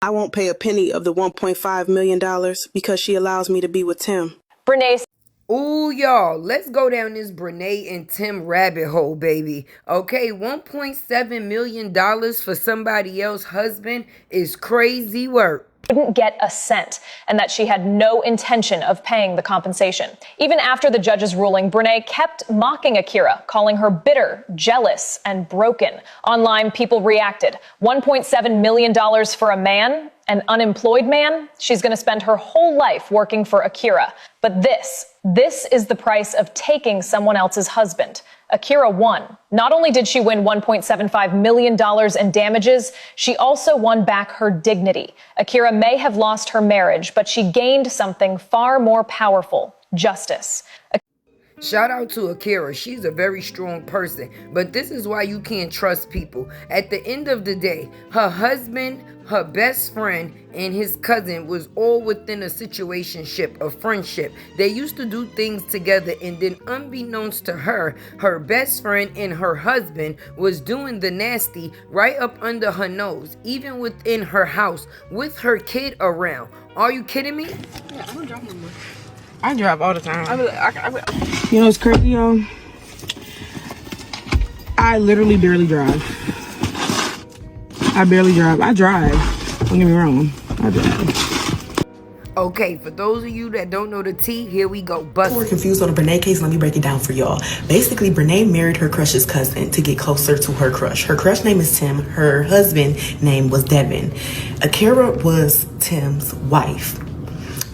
I won't pay a penny of the $1.5 million because she allows me to be with Tim. Brenay. Ooh, y'all, let's go down this Brenay and Tim rabbit hole, baby. Okay, $1.7 million for somebody else's husband is crazy work. Wouldn't get a cent, and that she had no intention of paying the compensation. Even after the judge's ruling, Brenay kept mocking AKIRA, calling her bitter, jealous, and broken. Online, people reacted. $1.7 million for a man, an unemployed man? She's going to spend her whole life working for AKIRA. But this is the price of taking someone else's husband. AKIRA won. Not only did she win $1.75 million in damages, she also won back her dignity. AKIRA may have lost her marriage, but she gained something far more powerful: justice. Shout out to AKIRA. She's a very strong person, but this is why you can't trust people. At the end of the day, her husband, her best friend, and his cousin was all within a situationship, a friendship. They used to do things together, and then unbeknownst to her, her best friend and her husband was doing the nasty right up under her nose, even within her house, with her kid around. Are you kidding me? Yeah, I don't drive no more. I drive all the time. You know what's crazy, y'all? I literally barely drive. I barely drive. I drive. Don't get me wrong. I drive. Okay, for those of you that don't know the tea, here we go. Bust. We're confused on the Brenay case. Let me break it down for y'all. Basically, Brenay married her crush's cousin to get closer to her crush. Her crush name is Tim. Her husband name was Devin. AKIRA was Tim's wife.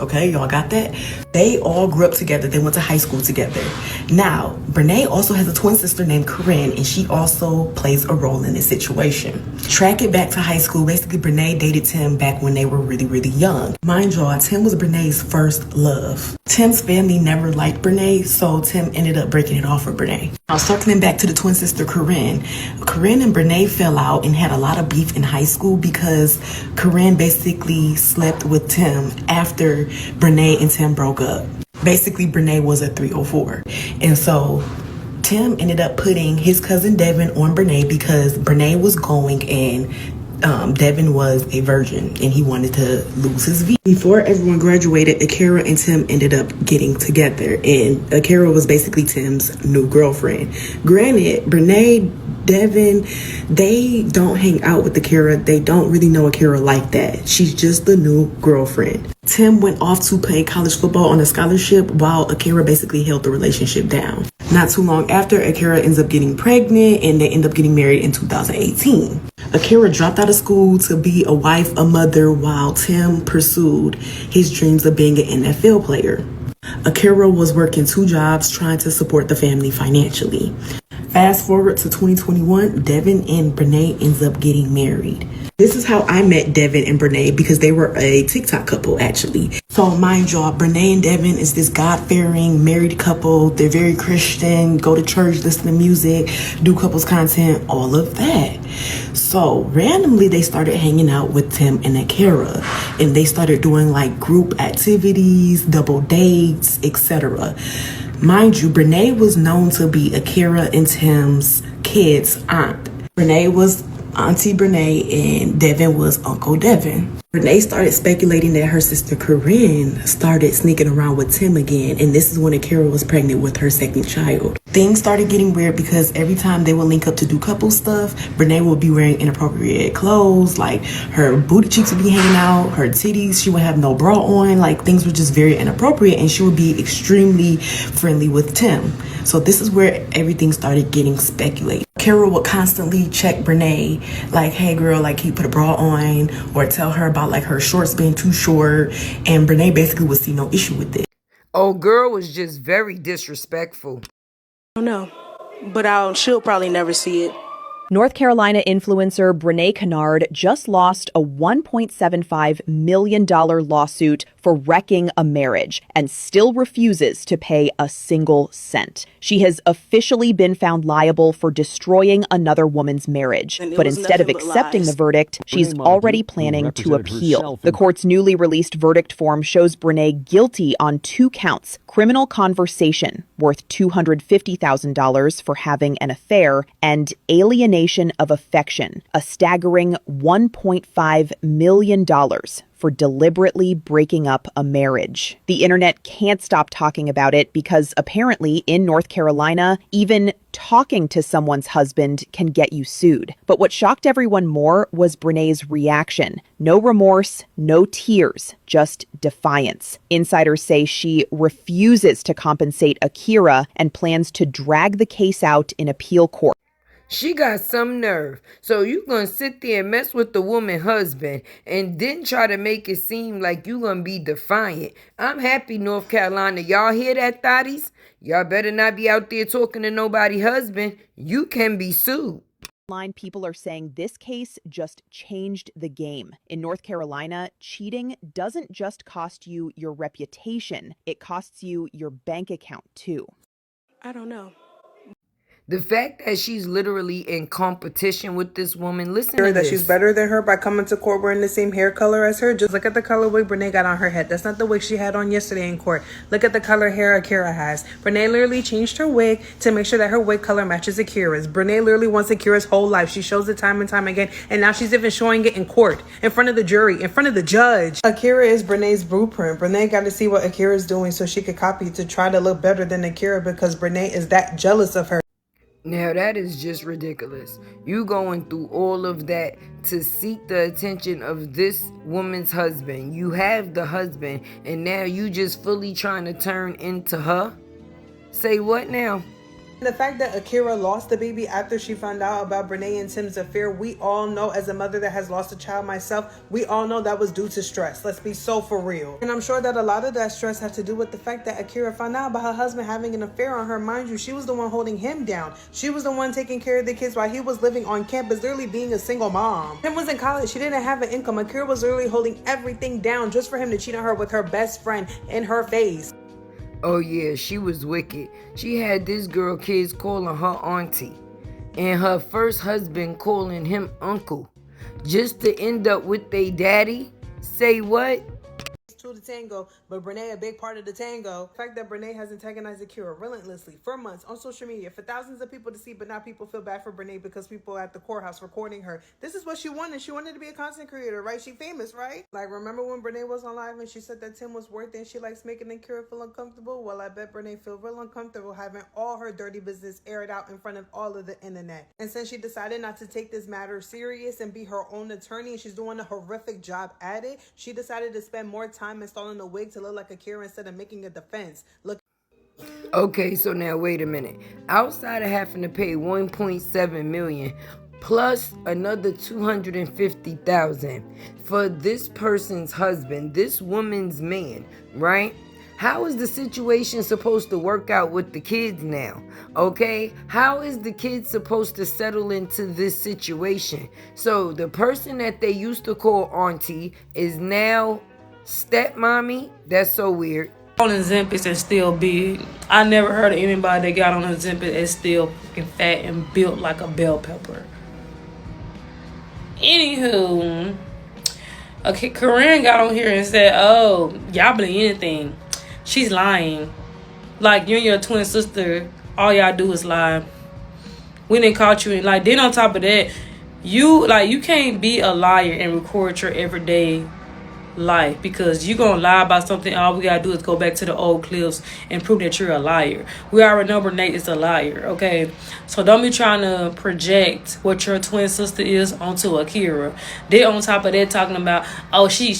Okay, y'all got that? They all grew up together. They went to high school together. Now, Brenay also has a twin sister named Corinne, and she also plays a role in this situation. Track it back to high school. Basically, Brenay dated Tim back when they were really, really young. Mind y'all, Tim was Brenay's first love. Tim's family never liked Brenay, so Tim ended up breaking it off with Brenay. Now, circling back to the twin sister Corinne. Corinne and Brenay fell out and had a lot of beef in high school because Corinne basically slept with Tim after Brenay and Tim broke up. Basically, Brenay was a 304. And so Tim ended up putting his cousin Devin on Brenay because Brenay was going and Devin was a virgin and he wanted to lose his V. Before everyone graduated, AKIRA and Tim ended up getting together, and AKIRA was basically Tim's new girlfriend. Granted, Brenay, Devin, they don't hang out with AKIRA. They don't really know AKIRA like that. She's just the new girlfriend. Tim went off to play college football on a scholarship while AKIRA basically held the relationship down. Not too long after, AKIRA ends up getting pregnant and they end up getting married in 2018. AKIRA dropped out of school to be a wife, a mother, while Tim pursued his dreams of being an NFL player. AKIRA was working 2 jobs trying to support the family financially. Fast forward to 2021, Devin and Brenay ends up getting married. This is how I met Devin and Brenay because they were a TikTok couple, actually. So mind y'all, Brenay and Devin is this God-fearing married couple. They're very Christian, go to church, listen to music, do couples content, all of that. So randomly, they started hanging out with Tim and AKIRA, and they started doing like group activities, double dates, etc. Mind you, Brenay was known to be AKIRA and Tim's kids' aunt. Brenay was Auntie Brenay and Devin was Uncle Devin. Brenay started speculating that her sister Corinne started sneaking around with Tim again, and this is when AKIRA was pregnant with her second child. Things started getting weird because every time they would link up to do couple stuff, Brenay would be wearing inappropriate clothes, like her booty cheeks would be hanging out, her titties, she would have no bra on, like things were just very inappropriate, and she would be extremely friendly with Tim. So this is where everything started getting speculated. AKIRA would constantly check Brenay, like, hey girl, like, can you put a bra on? Or tell her about like her shorts being too short, and Brenay basically would see no issue with it. Oh, girl was just very disrespectful. I don't know, but she'll probably never see it. North Carolina influencer Brenay Kennard just lost a $1.75 million lawsuit for wrecking a marriage and still refuses to pay a single cent. She has officially been found liable for destroying another woman's marriage, but instead of accepting the verdict, she's already planning to appeal. The court's newly released verdict form shows Brenay guilty on 2 counts: criminal conversation worth $250,000 for having an affair, and alienation termination of affection, a staggering $1.5 million for deliberately breaking up a marriage. The internet can't stop talking about it because apparently in North Carolina, even talking to someone's husband can get you sued. But what shocked everyone more was Brenay's reaction. No remorse, no tears, just defiance. Insiders say she refuses to compensate AKIRA and plans to drag the case out in appeal court. She got some nerve. So you gonna sit there and mess with the woman husband and then try to make it seem like you gonna be defiant. I'm happy, North Carolina. Y'all hear that, thotties? Y'all better not be out there talking to nobody husband. You can be sued. People are saying this case just changed the game. In North Carolina, cheating doesn't just cost you your reputation, it costs you your bank account too. I don't know. The fact that she's literally in competition with this woman, listen to That this. she's better than her by coming to court wearing the same hair color as her. Just look at the color wig Brenay got on her head. That's not the wig she had on yesterday in court. Look at the color hair AKIRA has. Brenay literally changed her wig to make sure that her wig color matches AKIRA's. Brenay literally wants AKIRA's whole life. She shows it time and time again, and now she's even showing it in court, in front of the jury, in front of the judge. AKIRA is Brenay's blueprint. Brenay got to see what AKIRA is doing so she could copy to try to look better than AKIRA because Brenay is that jealous of her. Now that is just ridiculous. You going through all of that to seek the attention of this woman's husband. You have the husband and now you just fully trying to turn into her? Say what now? The fact that AKIRA lost the baby after she found out about Brenay and Tim's affair, we all know, as a mother that has lost a child myself, we all know that was due to stress. Let's be so for real. And I'm sure that a lot of that stress had to do with the fact that AKIRA found out about her husband having an affair on her. Mind you, she was the one holding him down. She was the one taking care of the kids while he was living on campus, literally being a single mom. Tim was in college. She didn't have an income. AKIRA was literally holding everything down just for him to cheat on her with her best friend in her face. Oh yeah, she was wicked. She had this girl kids calling her auntie and her first husband calling him uncle just to end up with their daddy. Say what? To the tango, but Brenay a big part of the tango. The fact that Brenay has antagonized AKIRA relentlessly for months on social media for thousands of people to see, but now people feel bad for Brenay because people at the courthouse recording her. This is what she wanted. She wanted to be a content creator, right? She famous, right? Like, remember when Brenay was on live and she said that Tim was worth it and she likes making AKIRA feel uncomfortable? Well, I bet Brenay feel real uncomfortable having all her dirty business aired out in front of all of the internet. And since she decided not to take this matter serious and be her own attorney, and she's doing a horrific job at it, she decided to spend more time installing a wig to look like AKIRA instead of making a defense. Look. Okay, so now wait a minute. Outside of having to pay $1.7 million plus another $250,000 for this person's husband, this woman's man, right? How is the situation supposed to work out with the kids now? Okay? How is the kids supposed to settle into this situation? So the person that they used to call auntie is now stepmommy? That's so weird. On Ozempic and still big. I never heard of anybody that got on Ozempic and still fucking fat and built like a bell pepper. Anywho, okay, Corinne got on here and said, "Oh, y'all believe anything?" She's lying. Like, you and your twin sister, all y'all do is lie. We didn't caught you in. Like, then on top of that, you can't be a liar and record your everyday life, because you gonna lie about something. All we gotta do is go back to the old clips and prove that you're a liar. We already know Brenay is a liar, okay? So don't be trying to project what your twin sister is onto AKIRA. They on top of that talking about, oh, she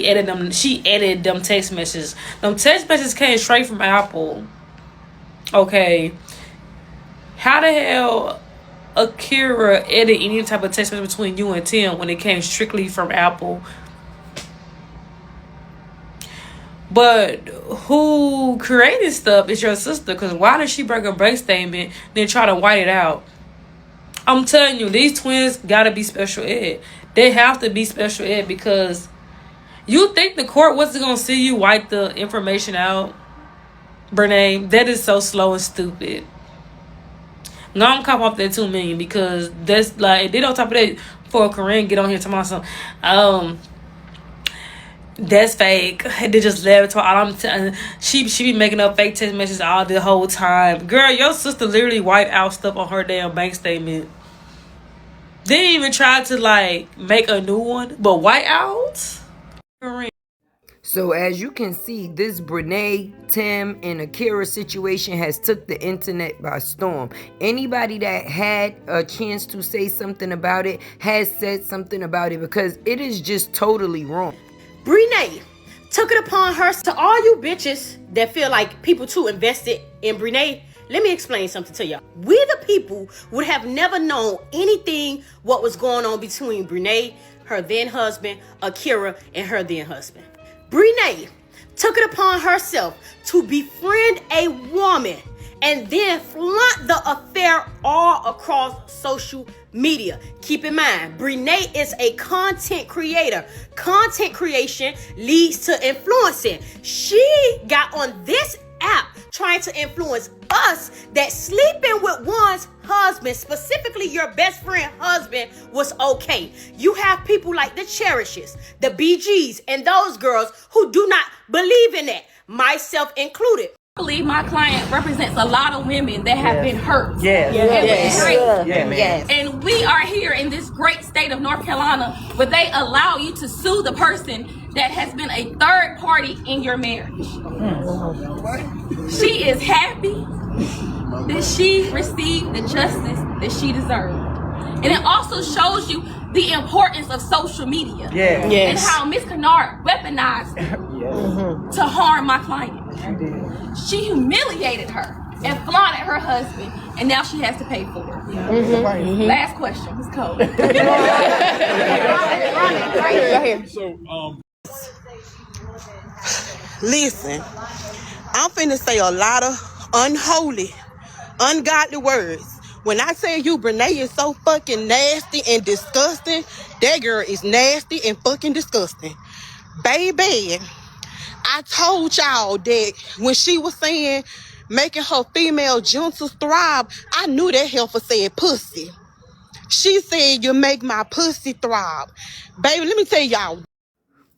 edited them text messages. Them text messages came straight from Apple. Okay. How the hell AKIRA edit any type of text message between you and Tim when it came strictly from Apple? But who created stuff is your sister, because why did she break a break statement then try to white it out? I'm telling you, these twins gotta be special ed. They have to be special ed, because you think the court wasn't gonna see you white the information out? Brenay, that is so slow and stupid. Now I'm cop off that 2 million, because that's like, then on top of that, for Corinne get on here talking about some that's fake. They just left her. She be making up fake text messages all the whole time. Girl, your sister literally wiped out stuff on her damn bank statement. They didn't even try to like make a new one, but white out. So as you can see, this Brenay, Tim, and AKIRA situation has took the internet by storm. Anybody that had a chance to say something about it has said something about it because it is just totally wrong. Brenay took it upon her. To all you bitches that feel like people too invested in Brenay, let me explain something to y'all. We the people would have never known anything what was going on between Brenay, her then husband, AKIRA, and her then husband. Brenay took it upon herself to befriend a woman and then flaunt the affair all across social media. Keep in mind, Brenay is a content creator. Content creation leads to influencing. She got on this app trying to influence us that sleeping with one's husband, specifically your best friend husband, was okay. You have people like the Cherishes, the BGs, and those girls who do not believe in that, myself included. I believe my client represents a lot of women that have been hurt. And we are here in this great state of North Carolina where they allow you to sue the person that has been a third party in your marriage. She is happy that she received the justice that she deserved. And it also shows you the importance of social media and how Ms. Kennard weaponized to harm my client. She humiliated her and flaunted her husband, and now she has to pay for it. Last question, Ms. Cole. Listen, I'm finna say a lot of unholy, ungodly words. When I tell you Brenay is so fucking nasty and disgusting, that girl is nasty and fucking disgusting. Baby, I told y'all that when she was saying making her female genitals thrive, I knew that heifer said pussy. She said you make my pussy thrive. Baby, let me tell y'all.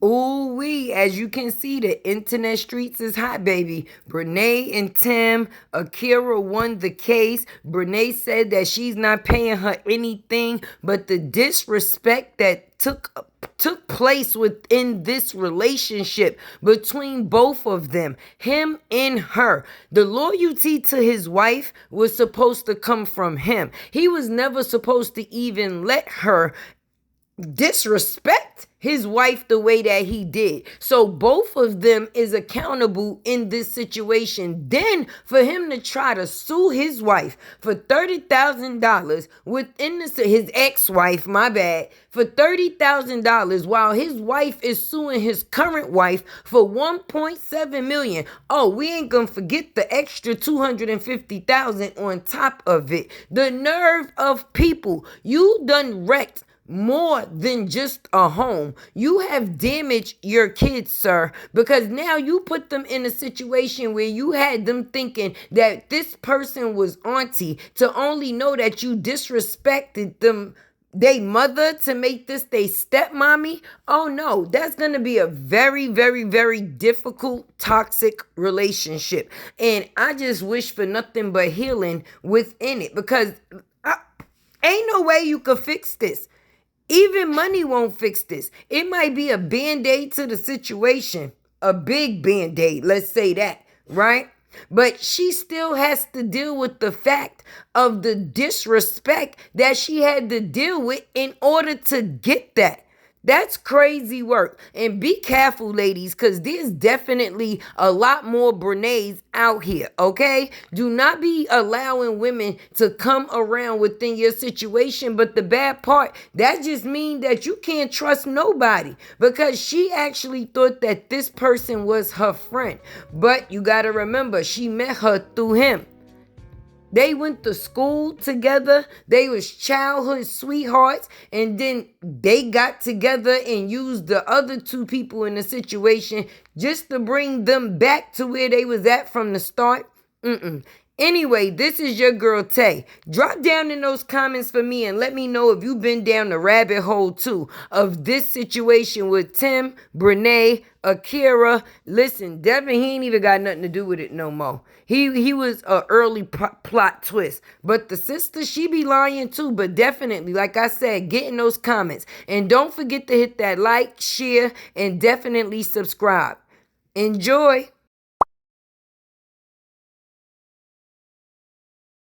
Ooh wee, as you can see, the internet streets is hot, baby. Brenay and Tim, AKIRA won the case. Brenay said that she's not paying her anything, but the disrespect that took place within this relationship between both of them, him and her. The loyalty to his wife was supposed to come from him. He was never supposed to even let her disrespect his wife the way that he did. So both of them is accountable in this situation. Then for him to try to sue his wife for $30,000 within his ex-wife, my bad, for $30,000 while his wife is suing his current wife for $1.7 million. Oh, we ain't gonna forget the extra $250,000 on top of it. The nerve of people. You done wrecked more than just a home. You have damaged your kids, sir, because now you put them in a situation where you had them thinking that this person was auntie, to only know that you disrespected them, they mother, to make this they stepmommy. Oh no, that's going to be a very, very, very difficult, toxic relationship. And I just wish for nothing but healing within it, because ain't no way you could fix this. Even money won't fix this. It might be a band-aid to the situation. A big band-aid, let's say that, right? But she still has to deal with the fact of the disrespect that she had to deal with in order to get that. That's crazy work. And be careful, ladies, because there's definitely a lot more Brenays out here, okay? Do not be allowing women to come around within your situation. But the bad part, that just means that you can't trust nobody, because she actually thought that this person was her friend. But you got to remember, she met her through him. They went to school together. They was childhood sweethearts. And then they got together and used the other two people in the situation just to bring them back to where they was at from the start. Anyway, this is your girl Tay. Drop down in those comments for me and let me know if you've been down the rabbit hole too of this situation with Tim, Brenay, AKIRA. Listen, Devin, he ain't even got nothing to do with it no more. He was an early plot twist. But the sister, she be lying too. But definitely, like I said, get in those comments. And don't forget to hit that like, share, and definitely subscribe. Enjoy.